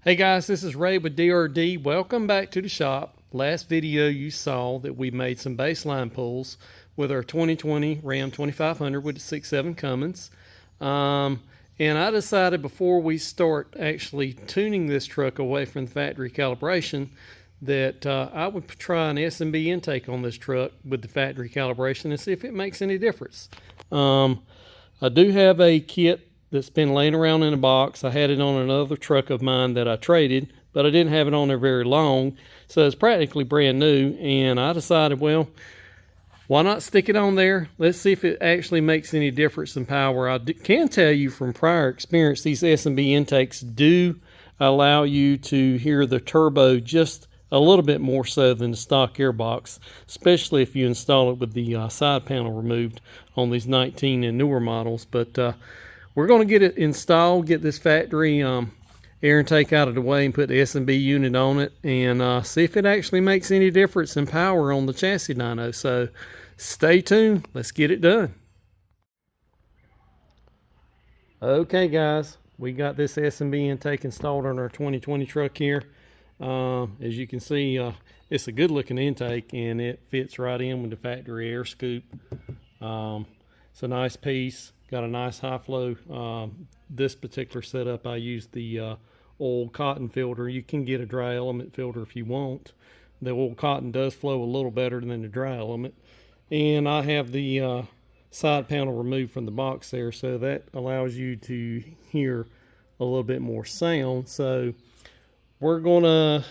Hey guys, this is Ray with DRD. Welcome back to the shop. Last video you saw that we made some baseline pulls with our 2020 Ram 2500 with the 6.7 Cummins. And I decided before we start actually tuning this truck away from the factory calibration that I would try an S&B intake on this truck with the factory calibration and see if it makes any difference. I do have a kit that's been laying around in a box. I had it on another truck of mine that I traded, but I didn't have it on there very long, so it's practically brand new. And I decided, well, why not stick it on there? Let's see if it actually makes any difference in power. I can tell you from prior experience, these S&B intakes do allow you to hear the turbo just a little bit more so than the stock airbox, especially if you install it with the side panel removed on these 19 and newer models. But we're going to get it installed, get this factory air intake out of the way and put the S&B unit on it and see if it actually makes any difference in power on the chassis dyno. So stay tuned. Let's get it done. Okay guys, we got this S&B intake installed on our 2020 truck here. As you can see, it's a good looking intake and it fits right in with the factory air scoop. It's a nice piece, got a nice high flow. This particular setup, I used the old cotton filter. You can get a dry element filter if you want. The old cotton does flow a little better than the dry element. And I have the side panel removed from the box there, so that allows you to hear a little bit more sound. So we're gonna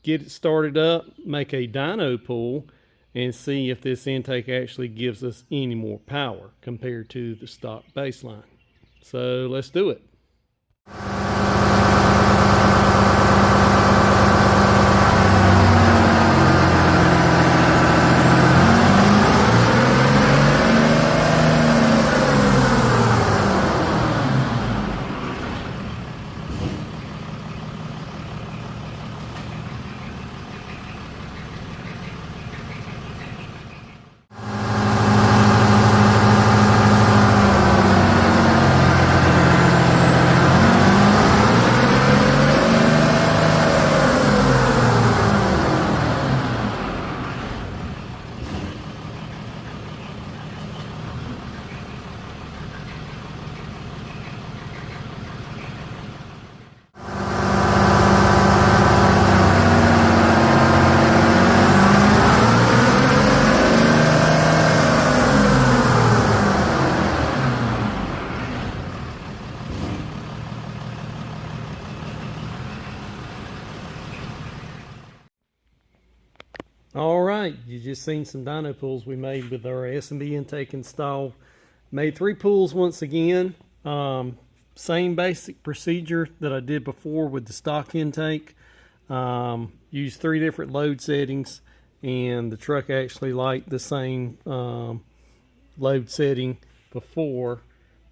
get it started up, make a dyno pull, and see if this intake actually gives us any more power compared to the stock baseline. So let's do it. All right, you just seen some dyno pulls we made with our S&B intake installed. Made 3 pulls once again. Same basic procedure that I did before with the stock intake. Used 3 different load settings, and the truck actually liked the same load setting before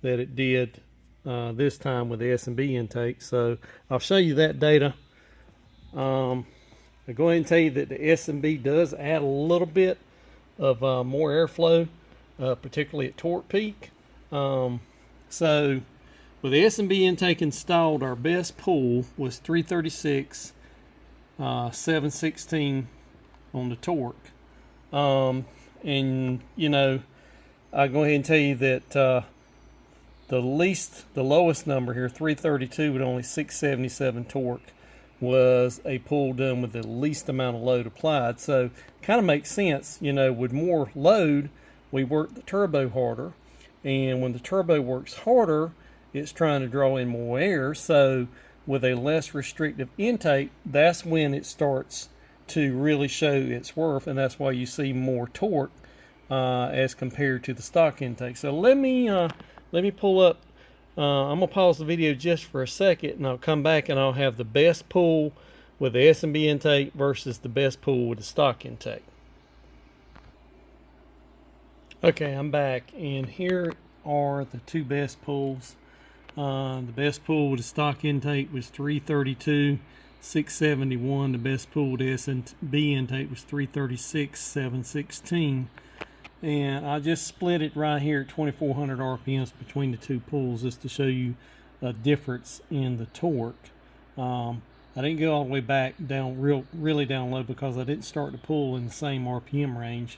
that it did this time with the S&B intake. So I'll show you that data. I'll go ahead and tell you that the S&B does add a little bit of more airflow, particularly at torque peak. So with the S&B intake installed, our best pull was 336, 716 on the torque. And you know, I'll go ahead and tell you that the lowest number here, 332 with only 677 torque, was a pull done with the least amount of load applied. So kind of makes sense, you know, with more load we work the turbo harder, and when the turbo works harder it's trying to draw in more air. So with a less restrictive intake, that's when it starts to really show its worth, and that's why you see more torque as compared to the stock intake. So let me pull up. I'm going to pause the video just for a second, and I'll come back and I'll have the best pull with the S&B intake versus the best pull with the stock intake. Okay, I'm back, and here are the 2 best pulls. The best pull with the stock intake was 332, 671. The best pull with the S&B intake was 336, 716. And I just split it right here at 2400 RPMs between the 2 pulls just to show you a difference in the torque. I I didn't go all the way back down really down low because I didn't start to pull in the same RPM range.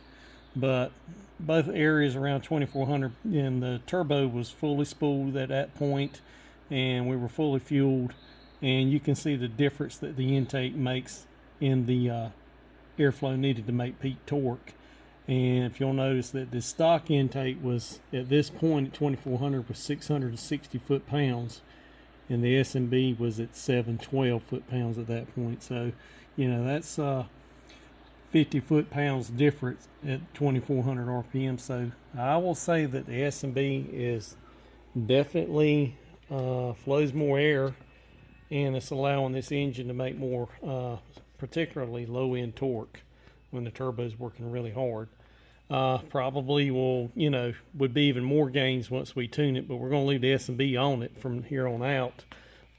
But both areas around 2400, and the turbo was fully spooled at that point, and we were fully fueled, and you can see the difference that the intake makes in the airflow needed to make peak torque. And if you'll notice that the stock intake was at this point at 2400 was 660 foot-pounds, and the S&B was at 712 foot-pounds at that point. So, you know, that's 50 foot-pounds difference at 2400 RPM. So I will say that the S&B is definitely flows more air, and it's allowing this engine to make more particularly low-end torque when the turbo is working really hard. Probably will, you know, would be even more gains once we tune it, but we're going to leave the S&B on it from here on out.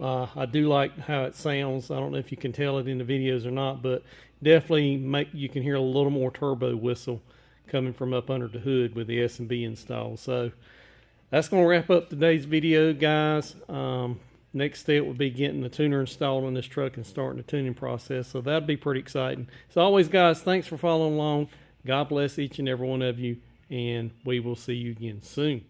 I do like how it sounds. I don't know if you can tell it in the videos or not, but definitely you can hear a little more turbo whistle coming from up under the hood with the S&B installed. So that's going to wrap up today's video, guys. Next step would be getting the tuner installed on this truck and starting the tuning process. So that'd be pretty exciting. As always, guys, thanks for following along. God bless each and every one of you, and we will see you again soon.